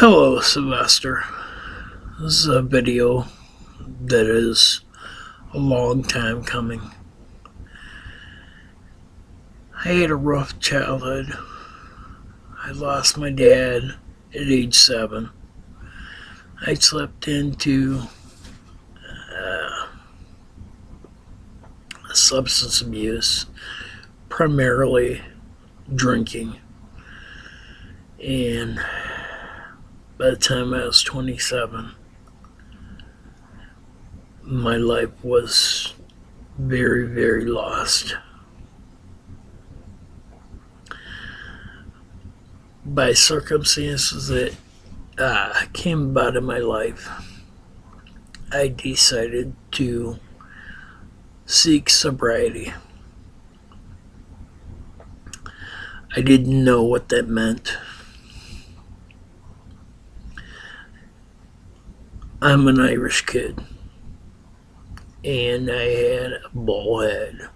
Hello, Sylvester. This is a video that is a long time coming. I had a rough childhood. I lost my dad at age 7. I slipped into substance abuse, primarily drinking. And by the time I was 27, my life was very, very lost. By circumstances that came about in my life, I decided to seek sobriety. I didn't know what that meant. I'm an Irish kid, and I had a bald head.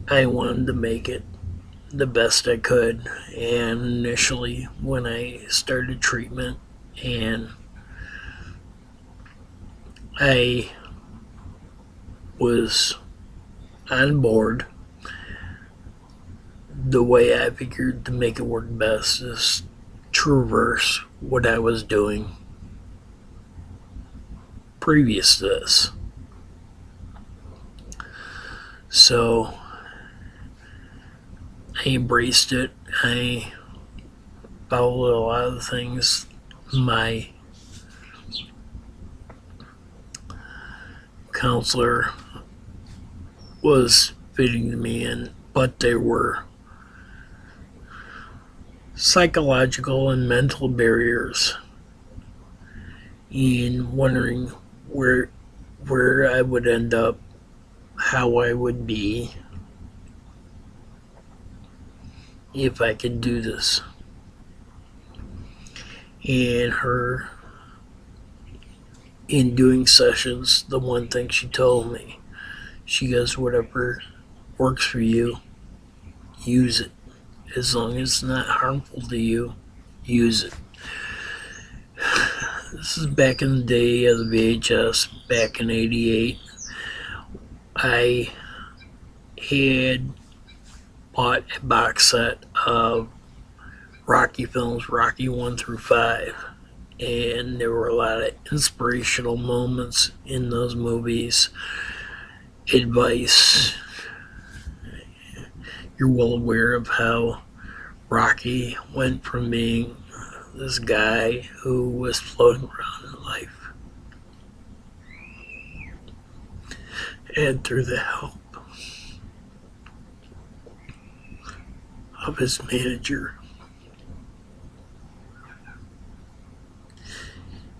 I wanted to make it the best I could, and initially when I started treatment and I was on board, the way I figured to make it work best is to reverse what I was doing previous to this. So I embraced it. I followed a lot of the things my counselor was fitting to me in, but there were psychological and mental barriers in wondering where I would end up, how I would be if I could do this. And her, in doing sessions, the one thing she told me, she goes, whatever works for you, use it. As long as it's not harmful to you, use it. This is back in the day of the VHS, back in '88. I had bought a box set of Rocky films, Rocky 1 through 5. And there were a lot of inspirational moments in those movies. Advice. You're well aware of how Rocky went from being this guy who was floating around in life, and through the help of his manager,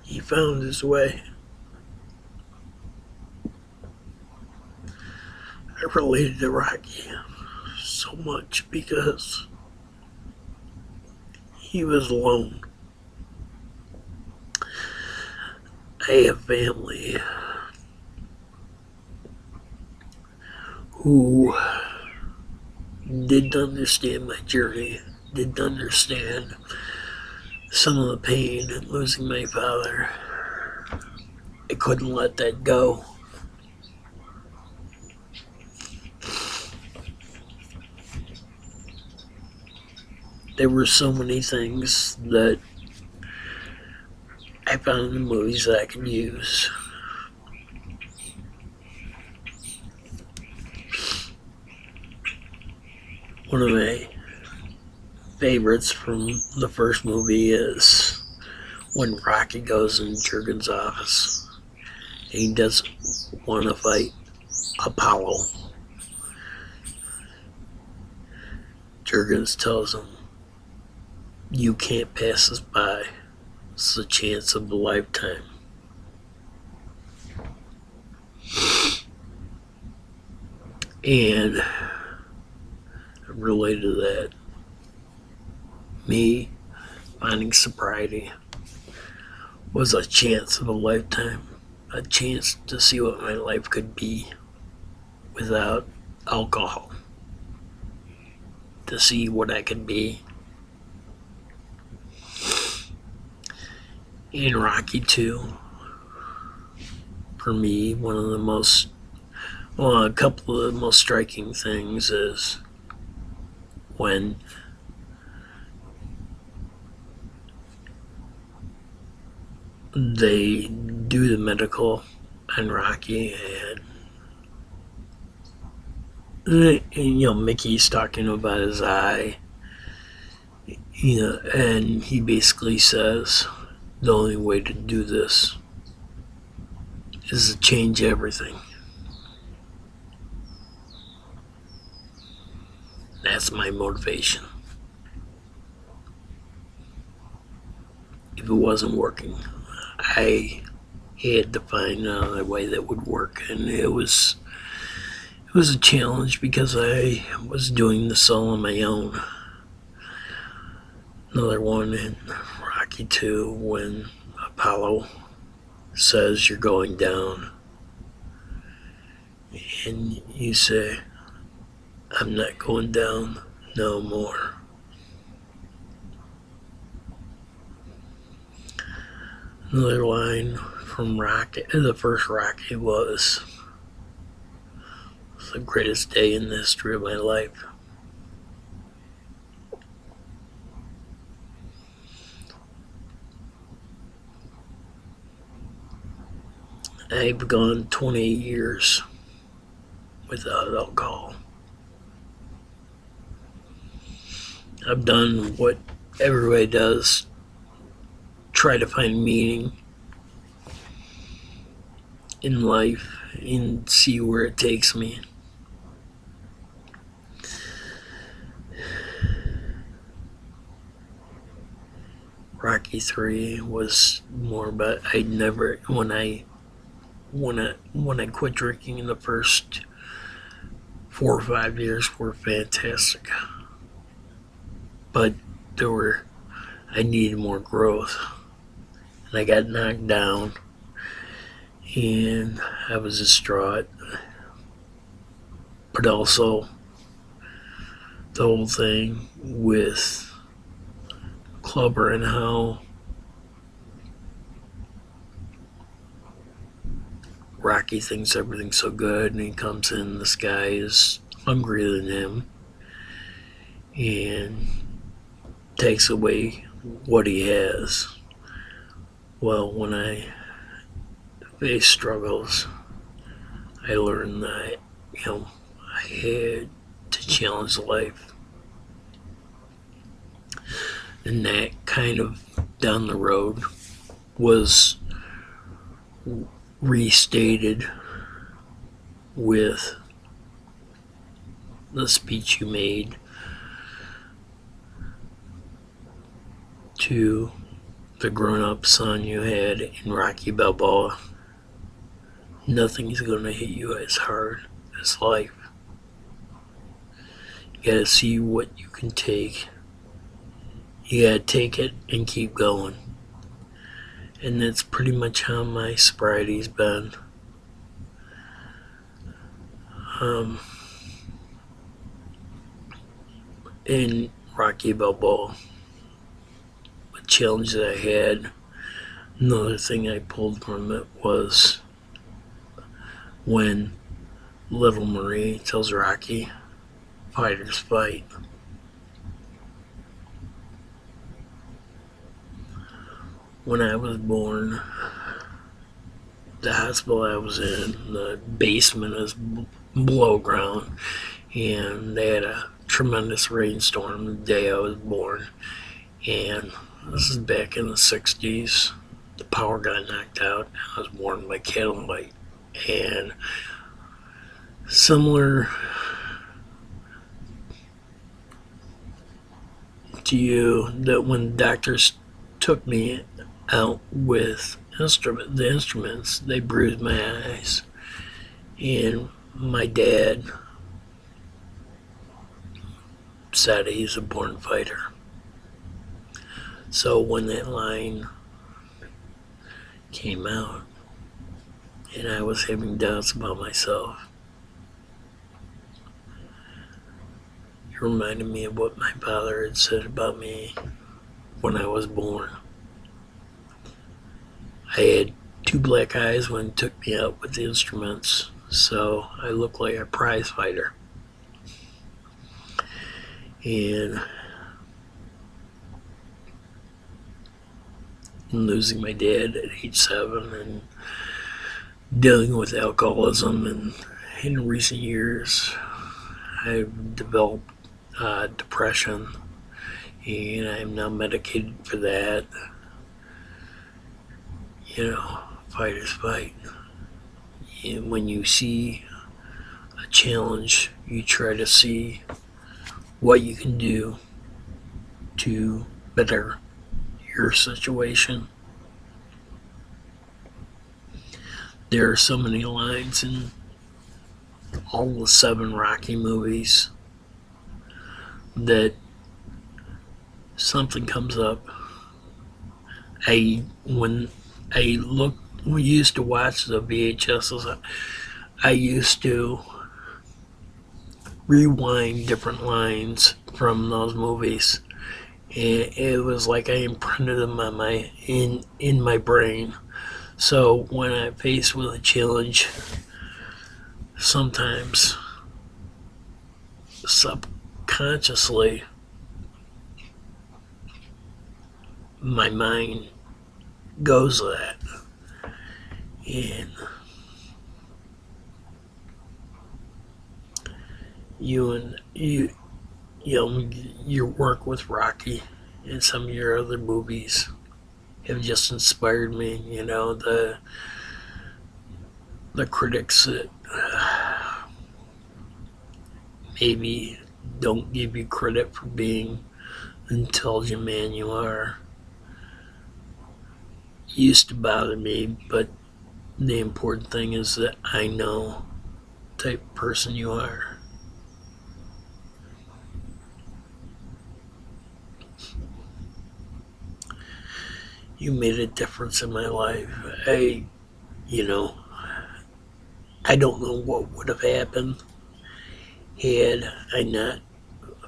he found his way. I related to Rocky so much because he was alone. I have family who didn't understand my journey, didn't understand some of the pain in losing my father. I couldn't let that go. There were so many things that I found in the movies that I could use. One of my favorites from the first movie is when Rocky goes in Jurgen's office and he doesn't want to fight Apollo. Jurgens tells him, you can't pass this by. It's the chance of a lifetime. And related to that, me finding sobriety was a chance of a lifetime. A chance to see what my life could be without alcohol. To see what I could be In Rocky 2, for me, a couple of the most striking things is when they do the medical on Rocky, and Mickey's talking about his eye, and he basically says the only way to do this is to change everything. That's my motivation. If it wasn't working, I had to find another way that would work, and it was a challenge because I was doing this all on my own. Another one in Rocky 2 when Apollo says you're going down, and you say, I'm not going down no more. Another line from Rocky, the first Rocky was the greatest day in the history of my life. I've gone 28 years without alcohol. I've done what everybody does, try to find meaning in life and see where it takes me. Rocky 3 was more about when I quit drinking in the first 4 or 5 years were fantastic, but I needed more growth, and I got knocked down, and I was distraught. But also the whole thing with Clubber and how Rocky thinks everything's so good, and he comes in, this guy is hungrier than him and takes away what he has. Well, when I face struggles, I learned that, I had to challenge life. And that kind of down the road was restated with the speech you made to the grown-up son you had in Rocky Balboa. Nothing's gonna hit you as hard as life. You gotta see what you can take. You gotta take it and keep going. And that's pretty much how my sobriety's been. In Rocky Balboa, a challenge that I had, another thing I pulled from it was when Little Marie tells Rocky, fighters fight. When I was born, the hospital I was in, the basement is below ground, and they had a tremendous rainstorm the day I was born. And this is back in the 60s. The power got knocked out. I was born by candlelight. And similar to you, that when doctors took me out with the instruments, they bruised my eyes. And my dad said he's a born fighter. So when that line came out and I was having doubts about myself, it reminded me of what my father had said about me when I was born. I had two black eyes when he took me out with the instruments, so I looked like a prize fighter. And losing my dad at age 7 and dealing with alcoholism, and in recent years I've developed depression, and I'm now medicated for that. You know, fight is fight. And when you see a challenge, you try to see what you can do to better your situation. There are so many lines in all the 7 Rocky movies that something comes up. When we used to watch the VHSs, I used to rewind different lines from those movies. It was like I imprinted them on in my brain. So when I'm faced with a challenge, sometimes subconsciously my mind goes to that. And your work with Rocky and some of your other movies have just inspired me. You know, the critics that maybe don't give you credit for being the intelligent man you are used to bother me, but the important thing is that I know the type of person you are. You made a difference in my life. You know, I don't know what would have happened had I not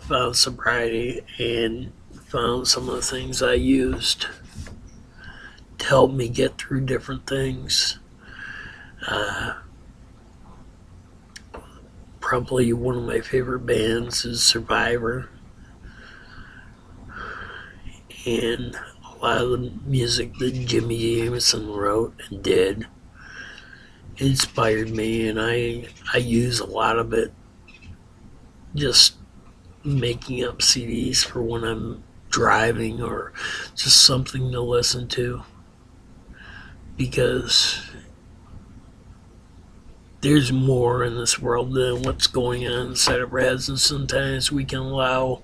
found sobriety and found some of the things I used to help me get through different things. Probably one of my favorite bands is Survivor, and a lot of the music that Jimmy Jameson wrote and did inspired me, and I use a lot of it just making up CDs for when I'm driving or just something to listen to, because there's more in this world than what's going on inside of our heads, and sometimes we can allow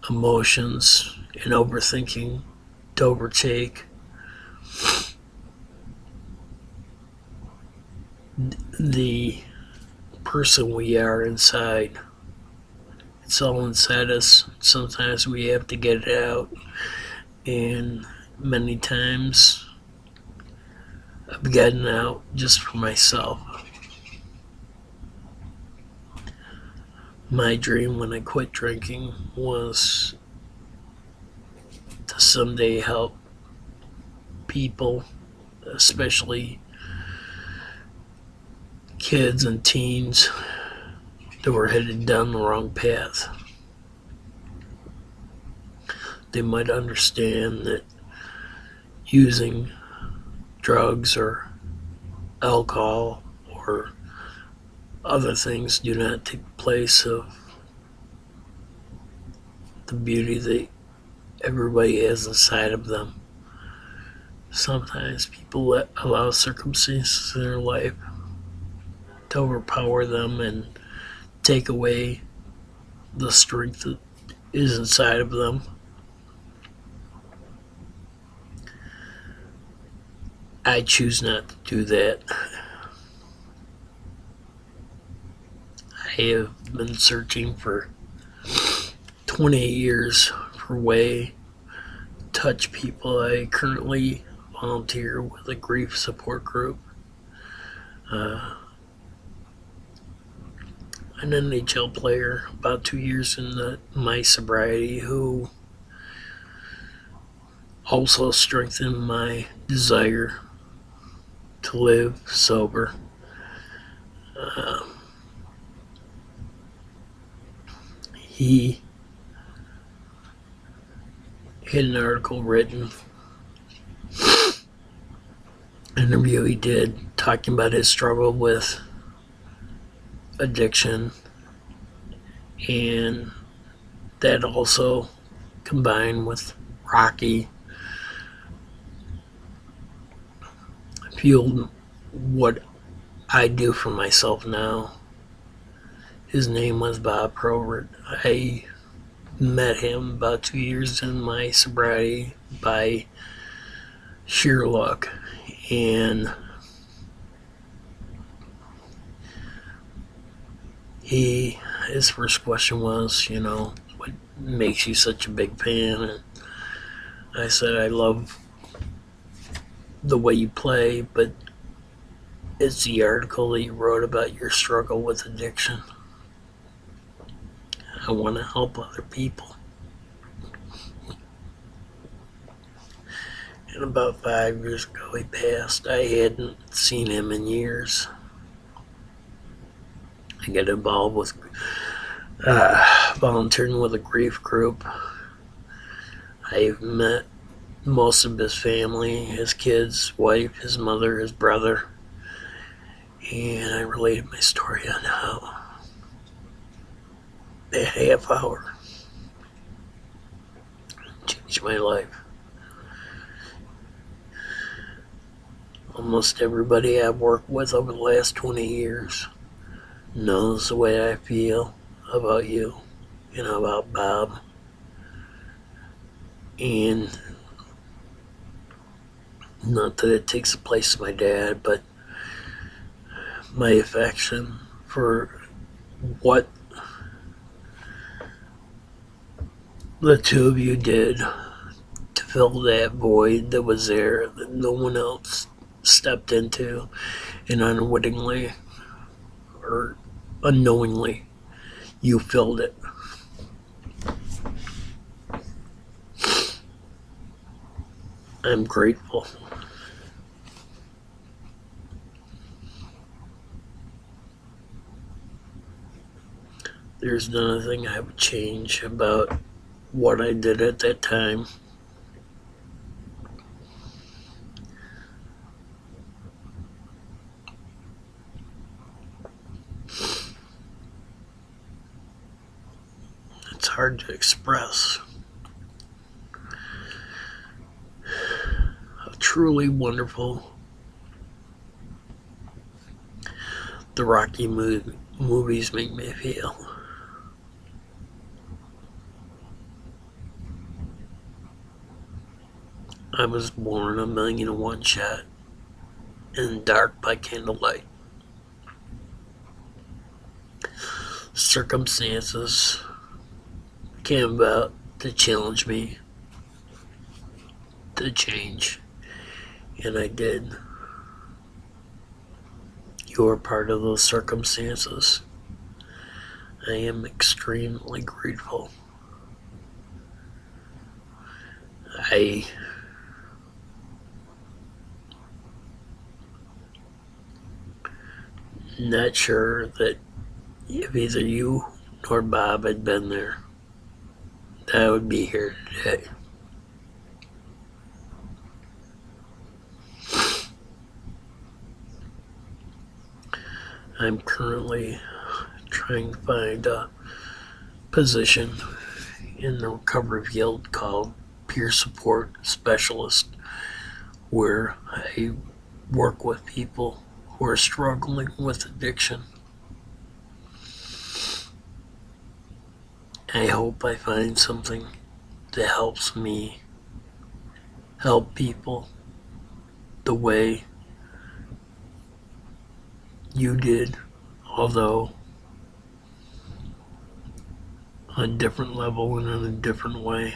emotions and overthinking to overtake the person we are inside. It's all inside us. Sometimes we have to get it out, and many times I've gotten out just for myself. My dream when I quit drinking was to someday help people, especially kids and teens that were headed down the wrong path. They might understand that using drugs or alcohol or other things do not take the place of the beauty that everybody has inside of them. Sometimes people allow circumstances in their life to overpower them and take away the strength that is inside of them. I choose not to do that. I have been searching for 28 years for a way to touch people. I currently volunteer with a grief support group. An NHL player about 2 years into my sobriety who also strengthened my desire to live sober. Uh, he had an article written, an interview he did, talking about his struggle with addiction, and that also combined with Rocky fueled what I do for myself now. His name was Bob Probert. I met him about 2 years in my sobriety by sheer luck. And his first question was, what makes you such a big fan? And I said, I love the way you play, but it's the article that you wrote about your struggle with addiction. I want to help other people. And about 5 years ago, he passed. I hadn't seen him in years. I got involved with volunteering with a grief group. I've met most of his family, his kids, wife, his mother, his brother, and I related my story on how that half hour changed my life. Almost everybody I've worked with over the last 20 years knows the way I feel about you, about Bob. And not that it takes the place of my dad, but my affection for what the two of you did to fill that void that was there that no one else stepped into, and unwittingly or unknowingly you filled it. I'm grateful. There's nothing I would change about what I did at that time. It's hard to express how truly wonderful the Rocky movies make me feel. I was born 1,000,001 shot in dark by candlelight. Circumstances came about to challenge me to change, and I did. You are part of those circumstances. I am extremely grateful. I'm not sure that if either you nor Bob had been there, that I would be here today. I'm currently trying to find a position in the recovery field called peer support specialist, where I work with people who are struggling with addiction. I hope I find something that helps me help people the way you did, although on a different level and in a different way.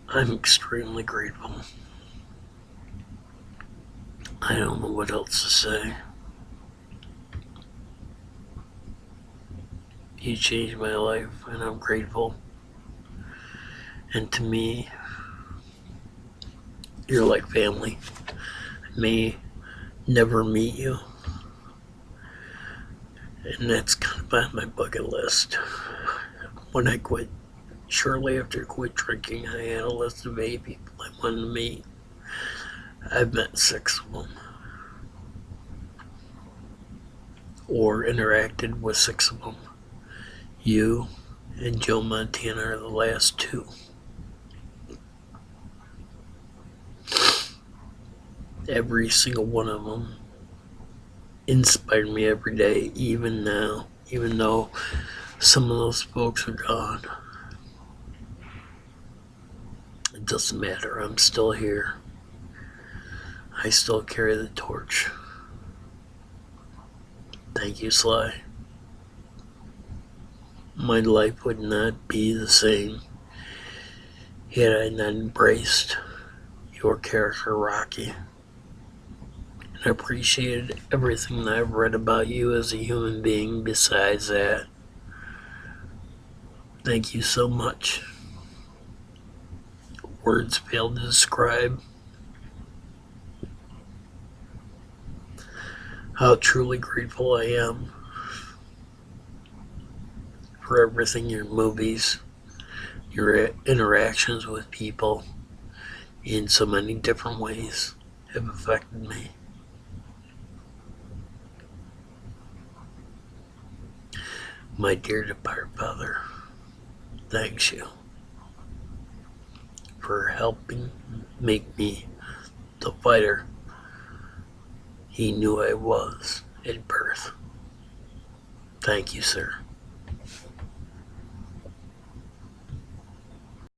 I'm extremely grateful. I don't know what else to say. You changed my life, and I'm grateful. And to me, you're like family. I may never meet you, and that's kind of on my bucket list. When I quit, shortly after I quit drinking, I had a list of 8 people I wanted to meet. I've met 6 of them, or interacted with 6 of them. You and Joe Montana are the last 2. Every single one of them inspired me every day, even now, even though some of those folks are gone. It doesn't matter, I'm still here. I still carry the torch. Thank you, Sly. My life would not be the same had I not embraced your character, Rocky. And I appreciated everything that I've read about you as a human being besides that. Thank you so much. Words fail to describe how truly grateful I am for everything your movies, your interactions with people in so many different ways have affected me. My dear departed father, thanks you for helping make me the fighter he knew I was at birth. Thank you, sir.